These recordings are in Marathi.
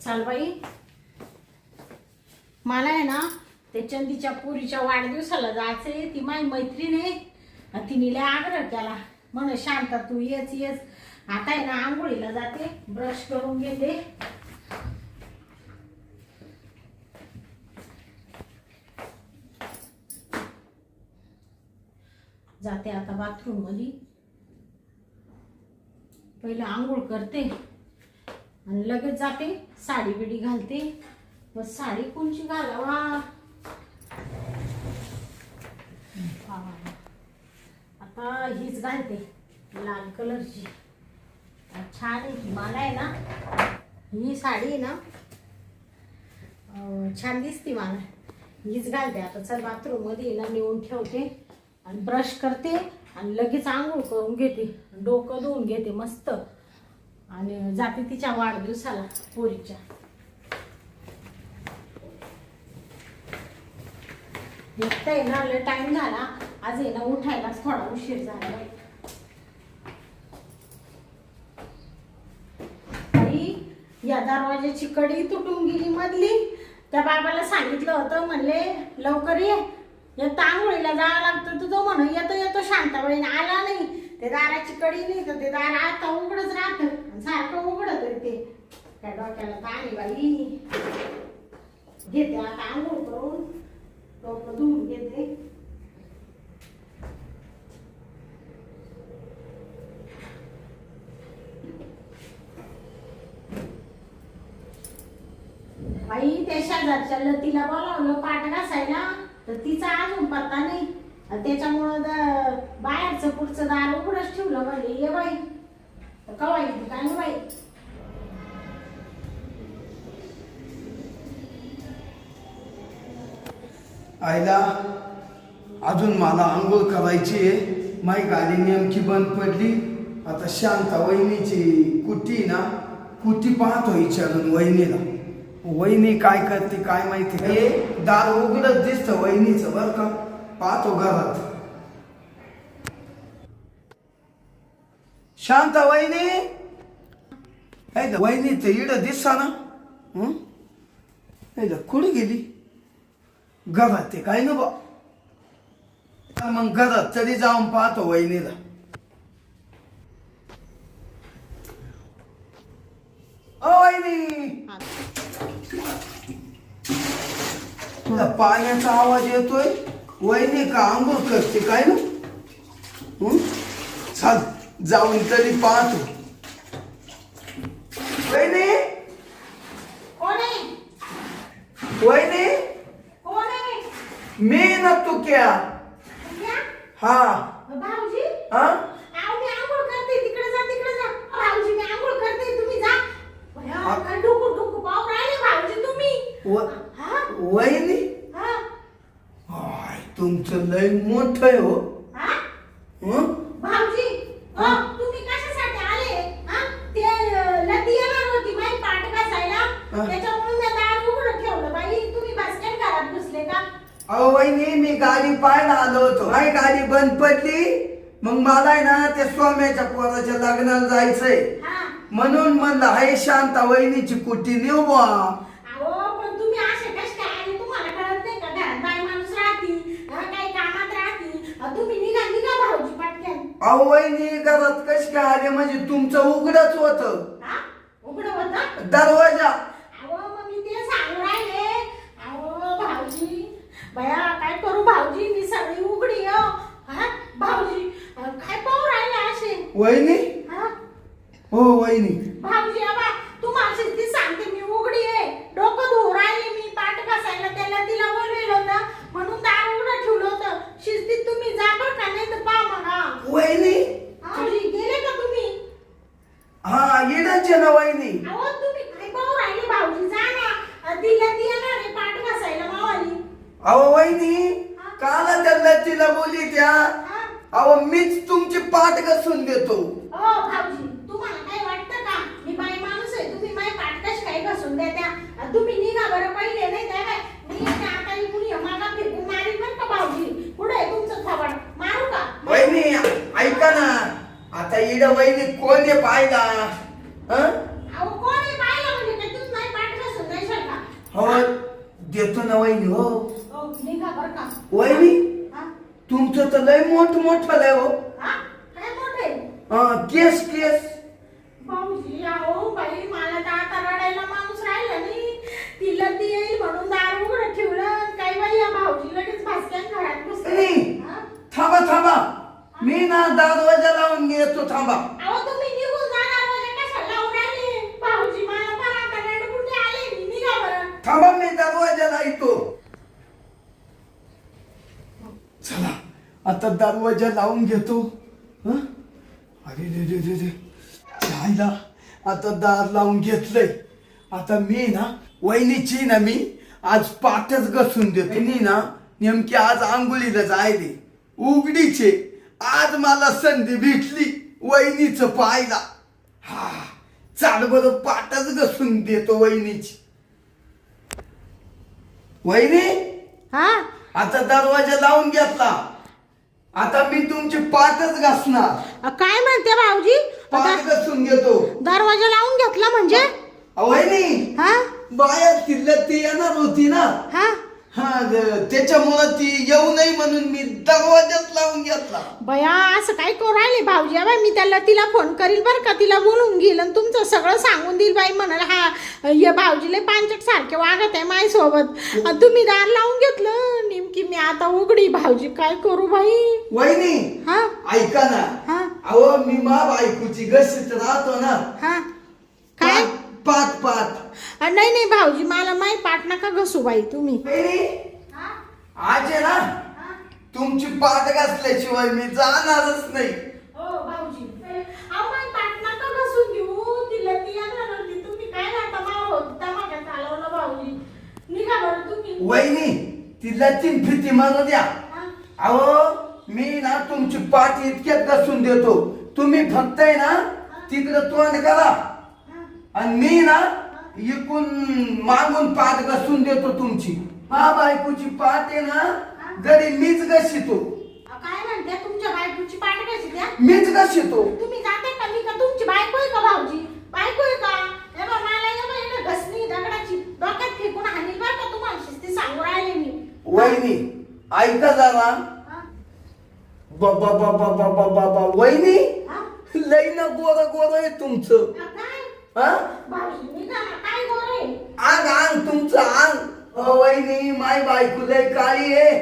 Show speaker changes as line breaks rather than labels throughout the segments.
चाल बाई, मला आहे ना ते चंदीच्या पुरीच्या वाढदिवसाला जायचंय. ती माझी मैत्रीण आहे, तिने लय आग्रह केला म्हण शांता तू येच येच. आता आहे ना आंघोळीला जाते, ब्रश करून घेते. जाते आता बाथरूम मध्ये, पहिले आंघोळ करते आणि लगेच जाते. साडी बिडी घालते. मग साडी कोणची घालावा? आता हीच घालते, लाल कलरची. छान आहे की. मला आहे ना ही साडी आहे ना छान दिसते मला. हीच घालते आता. चल बाथरूम मध्ये ना नेऊन ठेवते आणि ब्रश करते आणि लगेच आंघोळ करून घेते, डोकं धुवून घेते मस्त आणि जाते तिच्या वाढदिवसाला पोरीच्या. एकटा आहे ना लय टाइम झाला आज. आहे ना उठायलाच थोडा उशीर झाला. या दरवाजाची कडी तुटून गेली मधली. त्या बाबाला सांगितलं होतं, म्हणले लवकर ये, एक आंघोळीला जावं लागतं. तुझं म्हण येतो येतो शांताबाईने आला नाही. ते दाराची कडी नाही तर ते दार आता उघडच राहतं, सारखं उघडत ते. त्या डोक्याला ताणी बाई. घेते आता आंघोळ करून, डोकं धुवून घेते. बाई त्या शेजारच्या लतीला बोलावलं पाठ घासायला, तर तिचा अजून पत्ता नाही. त्याच्यामुळं बाहेरचं पुढचं दार उघडच ठेवलं. म्हणजे ये बाई, कवा येते काय ना बाई.
आईला अजून मला आंघोळ करायची आहे. माझी गाडी नेमकी बंद पडली. आता शांता वहिनीची कुटी ना, कुटी पाहतो विचारून वहिनीला. वहिनी काय करते काय माहिती. हे दार उघडच दिसतं वहिनीचं बरं का. पाहतो घरात. शांता वहिनी, वहिनी तर इड दिसा ना. कुठे गेली? घरात ते काय ना बा. मग घरात तरी जाऊन पाहतो वहिनीला. ओ वहिनी, पाण्याचा आवाज येतोय. वहिनी का आंघोळ करते काय ना. चाल जाऊन तरी पाहतो. वहिनी, वहिनी, मी ना तू क्या. हा
भाऊजी,
हा
मी आंघोळ करते. तिकडे जा तिकडे जा. भाऊजी मी आंघोळ करते, तुम्ही जा. डुकू डुकू पाहू राहिले भाऊजी तुम्ही.
वहिनी, तुमचं लय मोठ आहे हो.
भाऊजी तुम्ही कशासाठी आले? ते लती येणार होती माझी पाठ घासायला, त्याच्यामुळे मी दार उघडं ठेवलं. बाई तुम्ही बसल्या घरात घुसले का?
अहो वहिनी, मी गाडी पाहायला आलो होतो. माझी गाडी बंद पडली. मग मला आहे ना त्या स्वाम्याच्या पोराच्या लग्नाला जायचंय, म्हणून म्हणलं हाय शांता वहिनीची कुटी नेऊ बा.
पण तुम्ही असे कसे काय आले? तुम्हाला कळत नाही का घरात बाई माणूस राहती, काही कामात राहती. तुम्ही निघा निघा भाऊजी पटकन.
अहो वहिनी, घरात कशी काय आले? म्हणजे तुमचं उघडच होतं
उघड होतं
दरवाजा.
मग मी ते सांगू राहिले. भाऊजी बया काय करू भाऊजी, मी सगळी उघडी. भाऊजी काय पाहू राहिले असे?
वहिनी, हो वहिनी.
भाऊजी आबा तुम्हाला ती सांगते, मी उघडी आहे. डोकं धुवू राहिले मी पाठ घासायला. त्याला तिला बोलवलं होतं म्हणून दार उघडं ठेवलं होतं. शिस्तीत तुम्ही जा बरं का, नाही तर पहा मग.
वहिनी,
भाऊजी गेले का तुम्ही?
हा येण्याचे ना वहिनी.
तुम्ही काय पाहू राहिले भाऊजी? जा ना, तिला ती येणार आहे पाठ घासायला मावाली.
अहो वहिनी, काला त्या तिला बोली त्या. अहो मीच तुमची पाठ घासून देतो.
भाऊजी तुम्हाला काय वाटतं का मी बाई माणूस आहे? तुम्ही माझी पाठ कशी काय घासून देत्या? तुम्ही निघा बरं पहिले, नाही त्या काय मी आता इकडून मागा फिरकून मारीन बरं का भाऊजी. पुढे तुमचं थोबड मारू का?
वहिनी ऐका ना, आता इड वहिनी कोण आहे पाहिला?
कोण आहे पाहिलं म्हणजे काय तुम्ही माझी पाठ
हो देतो ना वहिनी हो.
हो, निघा बरं का.
वहिनी
हा?
तुमचं तर लय मोठं लय हो.
हा? काय मोठे?
केस केस.
भाऊजी अहो बाई मला तर आता रडायला माणूस राहिला नाही. तिला ती येईल म्हणून दार उघडं ठेवलं. काय बाई या भाऊजी लगेच भासक्यान घरात घुसले.
नाही.
हा?
थांबा मी ना दरवाजा लावून येतो थांबा.
अहो तुम्ही निघून जाणार म्हणजे कशाला लावून राहिले? भाऊजी मला पण आता रडकुंडी आले. मी निघा बरं.
थांबा मी दरवाजाला येतो. चला आता दरवाजा लावून घेतो. हं? अरे रे जायला आता दार लावून घेतलंय. आता मी ना वहिनीची ना मी आज पाठच घसून देतो. मी ना नेमकी आज आंघोळीला जायले उघडीचे. आज मला संधी भेटली वहिनीचं पाहायला. हा चाल बरं पाठच घसून देतो वहिनीची. वहिनी
हा?
आता दरवाजा लावून घेतला. आता मी तुमची पाठच घासणार.
काय म्हणते भाऊजी?
पाठ घासून घेतो.
दरवाजा लावून घेतला म्हणजे?
वहिनी
हा?
बाया तिला ती येणार होती ना.
हा?
त्याच्यामुळं ती येऊ नये म्हणून मी दरवाजाच लावून घेतला.
बया असं काय करू राहिले भाऊजी? बाई मी तिला फोन करील बरं का. तिला बोलून घेईल आणि तुमचं सगळं सांगून देईल. बाई म्हणाल हा ये भाऊजीले पांचट सारखे वागत आहे माझ्यासोबत. तुम्ही दार लावून घेतलं नेमकी मी आता उघडी. भाऊजी काय करू बाई?
वहिनी
हा?
ऐका ना.
हा?
अहो मी मा बायकोची गशीत राहतो ना.
हा? काय?
पाठ
नाही भाऊजी मला माही पाठ नका घसू बाई तुम्ही.
आज आहे ना तुमची पाठ घासल्याशिवाय मी जाणारच नाही.
हो भाऊजी अहो माही पाठ नका घसून घेऊ. तिला ती येणार होती. तुम्ही काय आता माव तमाशा चालवलं भाऊजी. निघा बरं तुम्ही.
वहिनी तिला तीन फिती मारू द्या. अहो मी ना तुमची पाठ इतक्यात घासून देतो. तुम्ही फक्त आहे ना तिकडं तोंड करा आणि मी ना इकून मागून पाठ घासून देतो तुमची. हा बायकोची पाठ आहे ना घरी मीच घशितो.
काय म्हणते तुमच्या बायकोची पाठ कशी द्या?
मीच घशितो.
तुम्ही जाते का? मी का तुमची बायको आहे का भाऊजी? बायको आहे का? हे बघ मला ये बघ इकडे घसणी दगडाची डोक्यात फेकून हाणील बरं का तुम्हाला. शिस्ती सांगू राहिले मी.
वहिनी ऐका जरा. बाबा वहिनी लई ना गोर आहे तुमचं.
काय
हा
भाऊजी मी काय गोर आहे?
अंग तुमचं अंग. वहिनी माय बायको लय काळी आहे.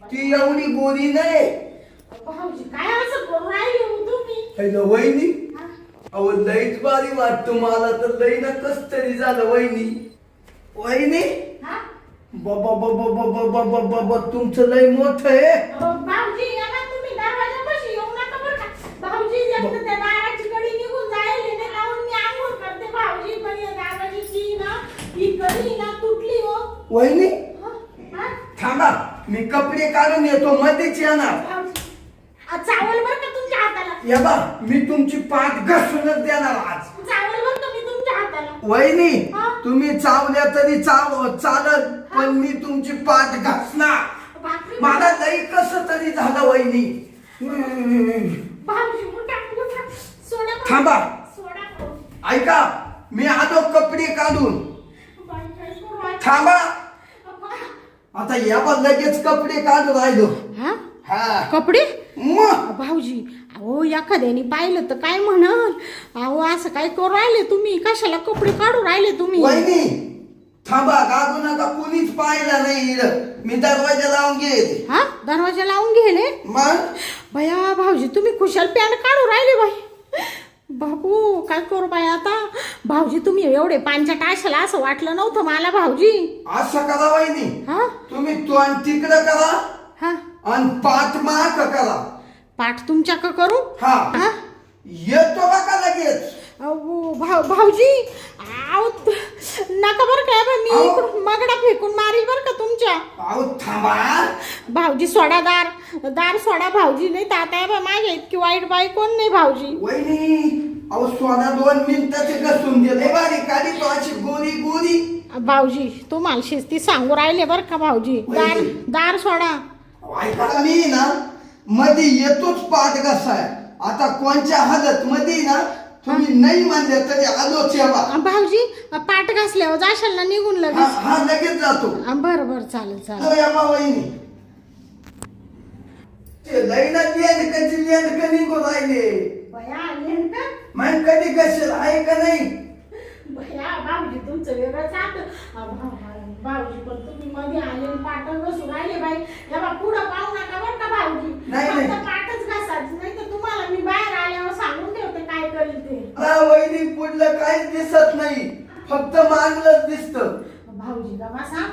ती एवढी गोरी नाही.
भाऊजी काय असं करू राहिले हो तुम्ही?
वहिनी अहो लईच भारी वाटतो मला तर. लई ना कस तरी झालं वहिनी. वहिनी बाबा तुमचं लय मोठं आहे.
भाऊजी या ना तुम्ही दरवाजापाशी येऊ नका बरं का. भाऊजी एकतर त्या दाराची कडी निघून जायले नाही लावून मी आंघोळ करते. भाऊजी पण या दाराची ना ही कडी ना तुटली हो.
वहिनी
हा?
थांबा मी कपडे काढून येतो. मध्येच येणार.
चावल बरं का तुमच्या हाताला.
या बा मी तुमची पाठ घासूनच देणार आज.
चावल बरं का मी तुमच्या हाताला.
वहिनी
हा?
तुम्ही चावल्या तरी चालत पण मी तुमची पाठ घासणार.
बापरे.
मला लई कसं तरी झालं वहिनी.
भाऊजी उठा. सोडा भाऊ.
थांबा
सोडा भाऊ.
ऐका मी आलो कपडे काढून.
बाई, काय करू आता?
थांबा
अप्पा.
आता या बा लगेच कपडे काढून राहिलो.
हा?
हा
कपडे?
मग
भाऊजी अहो एखाद्याने पाहिलं तर काय म्हणाल? अहो असं काय करू राहिले तुम्ही? कशाला कपडे काढू राहिले तुम्ही?
वहिनी थांबा काढू नका. कुणीच पाहिला नाही इकडं. मी दरवाजा लावून गेले.
हा? दरवाजा लावून गेले?
मग
भया भाऊजी तुम्ही खुशाल पॅन्ट काढू राहिले बाई. बाबू काय करू बाई आता? भाऊजी तुम्ही एवढे पांचट असाल असं वाटलं नव्हतं मला भाऊजी.
असं करा वहिनी.
हा?
तुम्ही तोंड तिकडं करा
हा?
आणि पाठ माग करा.
पाठ तुमच्या का करू?
हा
हा?
येतो बघा लगेच.
अहो भाऊजी आहो नका बरं काय बा. मी
अहो.
इकडून मगडा फेकून मारील बरं का तुमच्या.
अहो थांबा.
भाऊजी सोडा दार सोडा भाऊजी. नाही तर आता बा माझ्या इतकी वाईट बाई कोण नाही भाऊजी.
वहिनी अहो सोना 2 मिनिटाचे घसून दिले. बारी काढी तो अशी गोरी
भाऊजी तुम्हाला शिस्ती सांगू राहिले बरं का भाऊजी. दार सोडा.
ऐका मी ना मध्ये येतोच पाठ घसाय. आता कोणच्या हालत मध्ये ना तुम्ही नाही म्हणले तरी आलोच या बा.
भाऊजी पाठ घासल्यावर जाशाल ना निघून
हा
लगेच.
हा लगेच जातो.
बरं बरं चालेल चालेल.
हो, या बा वहिनी. ते लईना लिहान कधी लिहान कधी निघून राहिले.
बया येईन का?
मग कधी कशाला आहे का नाही.
बया भाऊजी तुमचं वेगळंच आता. भाऊजी पण तुम्ही मध्ये आले पाठ बसून राहिले बाई. या बा पुढं पाहू नका बरं का भाऊजी.
नाही, नाही.
फक्त पाठच घासायचं नाही तर तुम्हाला मी बाहेर आल्यावर सांगून ठेवते काय करेल ते.
हा वहिनी पुढलं काहीच दिसत नाही, फक्त मागलंच दिसतं.
भाऊजी का बसा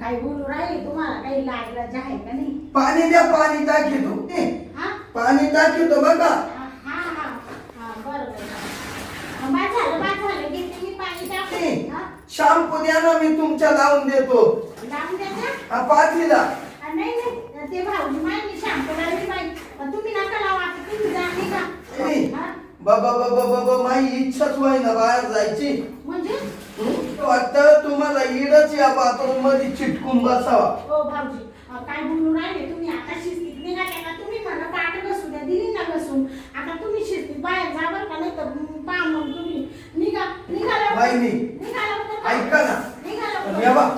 काय बोलू राहिले तुम्हाला काही लागलं आहे का नाही.
पाणी द्या, पाणी टाकीतो.
हा
पाणी टाकीतो बघा.
हा हा हा बरं बरं. बाद झालं घेते मी पाणी टाकून. हा
शॅम्पू द्या ना, मी तुमच्या लावून देतो.
लावून द्या.
हा पाठीला.
नाही नाही ते भाऊजी माहिती शॅम्पू लागली बाई. तुम्ही नका लावा आता तुम्ही जा नाही का. हा?
बाबा बाबा बाबा माझी इच्छाच होईना बाहेर जायची.
म्हणजे
वाटतं तुम्हाला इडच या बाथरूम मध्ये चिटकून बसावा.
हो भाऊजी काय बोलून राहिले तुम्ही. आता शिस्तीत निघा का. तुम्ही मला पाठ बसू द्या दिली ना बसून. आता तुम्ही शिस्तीत बाहेर जा बरं का नाही तर पहा मग तुम्ही निघा निघा
वहिनी,
निघा लवकर.
ऐका ना.
निघा लवकर.
या बा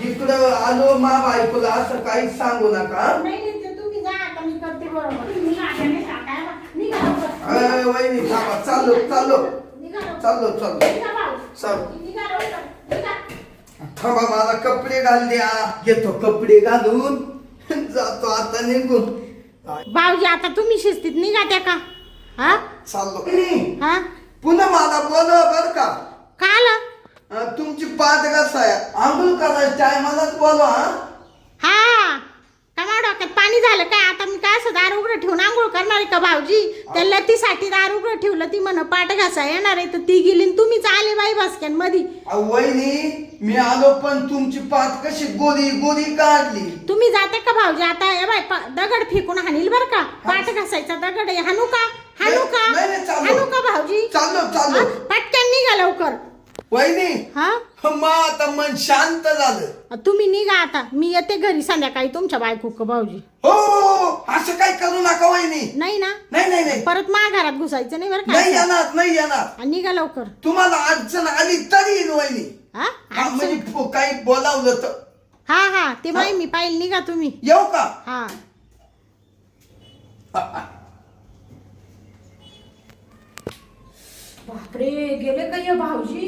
इकडं आलो मा बायकोला असं काहीच सांगू नका.
नाही नाही ते तुम्ही जा आता मी करते बरोबर. तुम्ही निघा आता नाही टाकाय बा. निघा लवकर.
वहिनी थांबा, चाललो चाललो
निघा लवकर.
चाललो चाललो.
निघा भाऊ.
चाललो.
निघा लवकर. निघा.
थांबा मला कपडे घाल द्या. घेतो कपडे घालून जातो आता निघून.
भाऊजी आता तुम्ही शिस्तीत निघा त्या का. हा
चाललो.
हा
पुन्हा मला बोलवा बर का.
का आलं.
तुमची पाठ कसं आहे आंघोळ करायचं टायमालाच बोलवा.
हा टमा डोक्यात पाणी झालं काय. आता मी काय असं दार उघडं ठेवून आंघोळ करणार आहे का भाऊजी. त्या लतीसाठी दार उघडं ठेवलं ती म्हण पाठ घासा येणार आहे तर ती गेली आणि तुम्हीच आले बाई भास्क्यांमध्ये.
वहिनी मी आलो पण तुमची पाठ कशी गोरी गोरी काढली.
तुम्ही जाते का भाऊजी आता. ए बाई दगड फेकून हाणील बर का. पाठ घासायचा दगड आहे. हाणू का हाणू का
नाही, नाही, चाललो.
हाणू का भाऊजी.
चाललो चाललो.
पटकन निघा लवकर.
वहिनी
हा
मग आता मन शांत झालं.
तुम्ही निघा आता. मी येते घरी संध्याकाळी तुमच्या बायको का भाऊजी.
हो असं काही करू नका वहिनी.
नाही ना.
नाही नाही नाही
परत घरात घुसायचं नाही बरं
नाही
का.
येणार नाही येणार.
निघा लवकर.
तुम्हाला अडचण आली तरी येईन वहिनी.
हा
हा, म्हणजे काही बोलावलं तर.
हा हा ते बाई मी पाहिल. निघा तुम्ही.
येऊ का.
हा बापरे गेले का ये भाऊजी.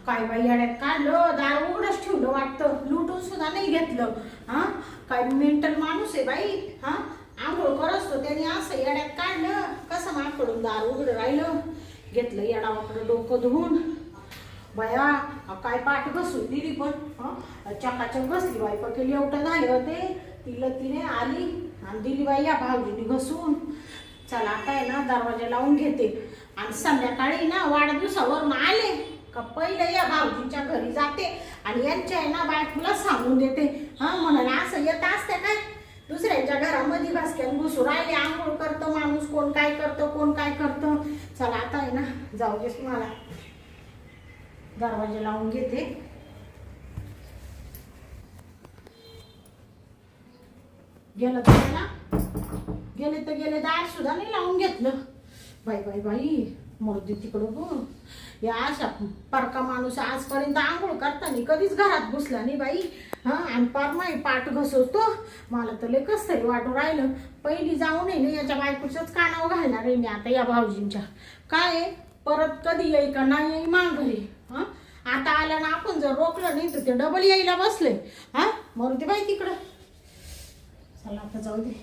काय बाई येड्यात काढलं. दार उघडच ठेवलं वाटतं. लुटून सुद्धा नाही घेतलं. हा काय मेंटल माणूस आहे बाई. हा आंघोळ करतो त्याने असं येड्यात काढलं. कसं माकडून दार उघडं राहिलं. घेतलं येडावाकडं डोकं धुवून. बाया काय पाठ बसून दिली पण. चकाचक बसली बाई पकेली एवढं झाले होते. तिला तिने आली आणि दिली बाई या भाऊजीने घसून. चला आता आहे ना दरवाजा लावून घेते. आणि संध्याकाळी ना वाढदिवसावरून आले का पहिले या भाऊजींच्या घरी जाते आणि यांच्या आहे ना बायकोला सांगून देते. हा म्हणाला असं येत असते काय. दुसऱ्यांच्या घरामध्ये भास्क्यान घुसून राहिले. आंघोळ करतो माणूस. कोण काय करतो कोण काय करतो. चला आता आहे ना जाऊ देस मला. दरवाजा लावून घेते. गेलं तर ना गेले तर गेले. दार सुद्धा नाही लावून घेतलं. बाई बाई बाई मोरदी तिकडं गो. या अशा परका माणूस आजपर्यंत आंघोळ करताना कधीच घरात घुसला नाही बाई. हा आणि परमाई पाठ घसवतो. मला तर लय कसं तरी वाटून राहिलं. पहिली जाऊ नये याच्या बायकोच्याच कानावर घालणार आहे मी आता या भाऊजींच्या. काय परत कधी येई का नाही येई माघारी. हा आता आल्या ना आपण जर रोखलं नाही तर ते डबल यायला बसले. हा मरू दे बाई तिकडं. चला आता जाऊ दे.